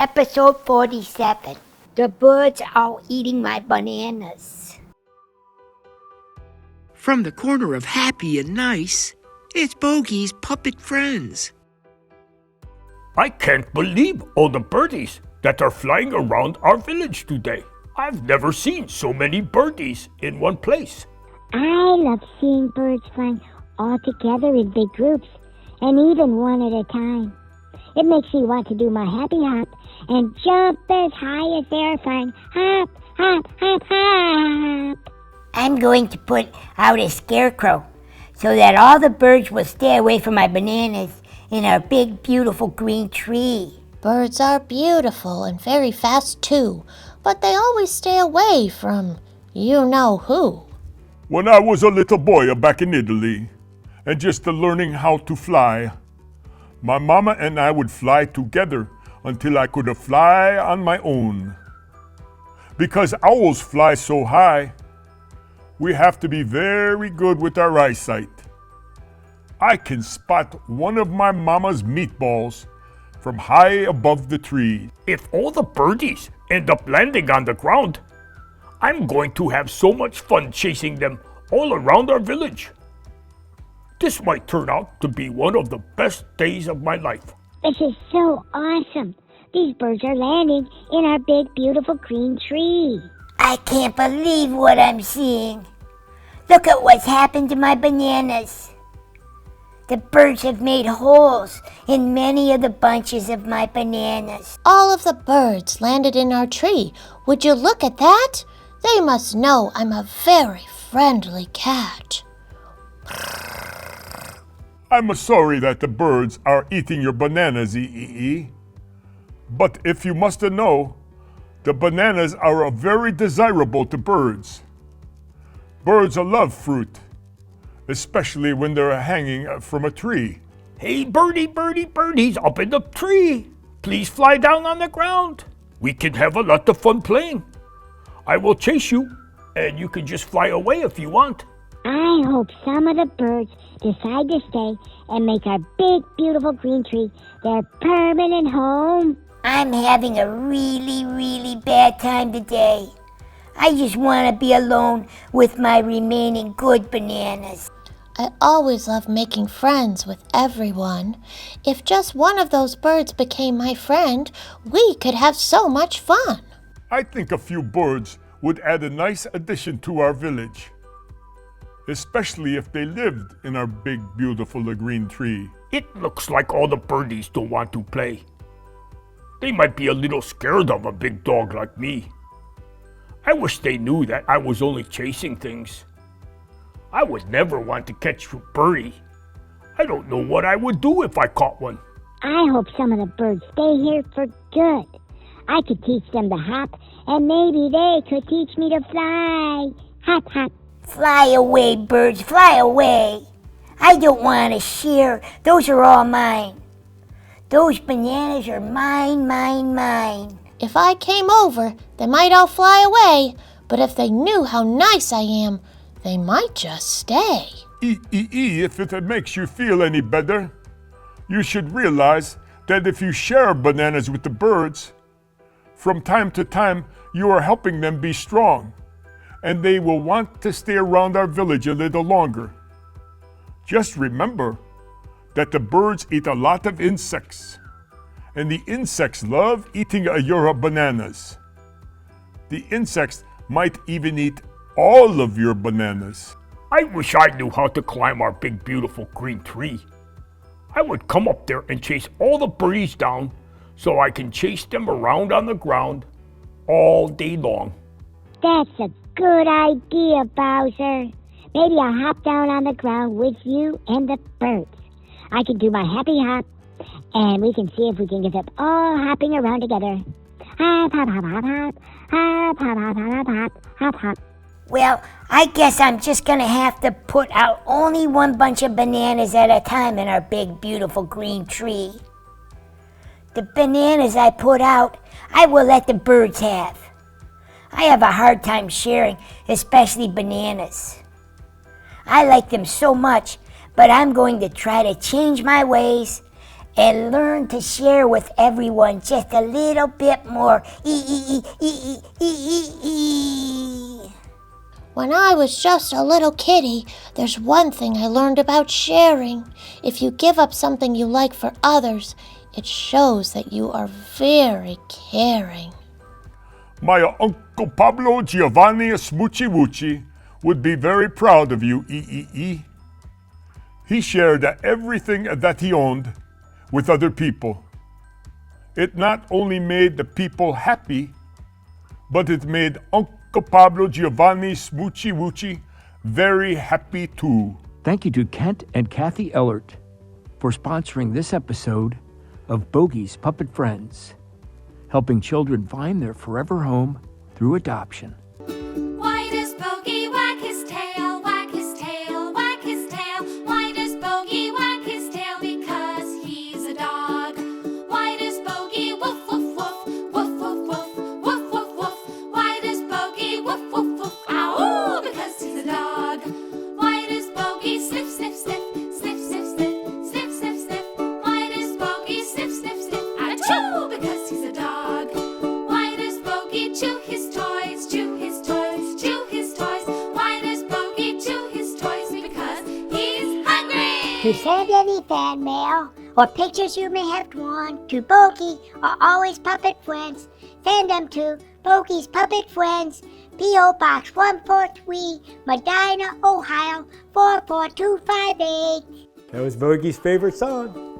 Episode 47. The birds are eating my bananas. From the corner of Happy and Nice, it's Bogey's puppet friends. I can't believe all the birdies that are flying around our village today. I've never seen so many birdies in one place. I love seeing birds flying all together in big groups, and even one at a time. It makes me want to do my happy hop and jump as high as they're flying. Hop, hop, hop, hop. I'm going to put out a scarecrow so that all the birds will stay away from my bananas in our big, beautiful green tree. Birds are beautiful and very fast too, but they always stay away from you know who. When I was a little boy back in Italy, and just learning how to fly, my mama and I would fly together until I could fly on my own. Because owls fly so high, we have to be very good with our eyesight. I can spot one of my mama's meatballs from high above the tree. If all the birdies end up landing on the ground, I'm going to have so much fun chasing them all around our village. This might turn out to be one of the best days of my life. This is so awesome. These birds are landing in our big, beautiful green tree. I can't believe what I'm seeing. Look at what's happened to my bananas. The birds have made holes in many of the bunches of my bananas. All of the birds landed in our tree. Would you look at that? They must know I'm a very friendly cat. I'm sorry that the birds are eating your bananas, E. But if you must know, the bananas are very desirable to birds. Birds love fruit, especially when they're hanging from a tree. Hey, birdies up in the tree. Please fly down on the ground. We can have a lot of fun playing. I will chase you, and you can just fly away if you want. I hope some of the birds decide to stay and make our big, beautiful green tree their permanent home. I'm having a really, really bad time today. I just want to be alone with my remaining good bananas. I always love making friends with everyone. If just one of those birds became my friend, we could have so much fun. I think a few birds would add a nice addition to our village, especially if they lived in our big, beautiful green tree. It looks like all the birdies don't want to play. They might be a little scared of a big dog like me. I wish they knew that I was only chasing things. I would never want to catch a birdie. I don't know what I would do if I caught one. I hope some of the birds stay here for good. I could teach them to hop, and maybe they could teach me to fly. Hop, hop. Fly away, birds, fly away. I don't want to share. Those are all mine. Those bananas are mine, mine, mine. If I came over, they might all fly away, but if they knew how nice I am, they might just stay. If it makes you feel any better, you should realize that if you share bananas with the birds, from time to time you are helping them be strong, and they will want to stay around our village a little longer. Just remember that the birds eat a lot of insects, and the insects love eating your bananas. The insects might even eat all of your bananas. I wish I knew how to climb our big, beautiful green tree. I would come up there and chase all the birdies down so I can chase them around on the ground all day long. That's a good idea, Bowser. Maybe I'll hop down on the ground with you and the birds. I can do my happy hop, and we can see if we can get them all hopping around together. Hop, hop, hop, hop, hop. Hop, hop, hop, hop, hop, hop, hop. Well, I guess I'm just going to have to put out only one bunch of bananas at a time in our big, beautiful green tree. The bananas I put out, I will let the birds have. I have a hard time sharing, especially bananas. I like them so much, but I'm going to try to change my ways and learn to share with everyone just a little bit more. When I was just a little kitty, there's one thing I learned about sharing. If you give up something you like for others, it shows that you are very caring. My Uncle Pablo Giovanni Smoochie Woochie would be very proud of you, E. He shared everything that he owned with other people. It not only made the people happy, but it made Uncle Pablo Giovanni Smoochie Woochie very happy too. Thank you to Kent and Kathy Ellert for sponsoring this episode of Bogey's Puppet Friends, helping children find their forever home through adoption. Why does Bogey wag his tail, wag his tail, wag his tail? Why does Bogey wag his tail? Because he's a dog. Why does Bogey woof woof woof, woof woof woof, woof woof woof? Why does Bogey woof woof woof? Ow! Because he's a dog. Why does Bogey sniff sniff sniff, sniff sniff sniff, sniff sniff sniff? Why does Bogey sniff sniff sniff? Achoo! Because he's a dog. Why does Bogey chew his toys, chew his toys, chew his toys? Why does Bogey chew his toys? Because he's hungry. To send any fan mail or pictures you may have drawn to Bogey or Always Puppet Friends, send them to Bogey's Puppet Friends, P.O. Box 143, Medina, Ohio 44258. That was Bogey's favorite song.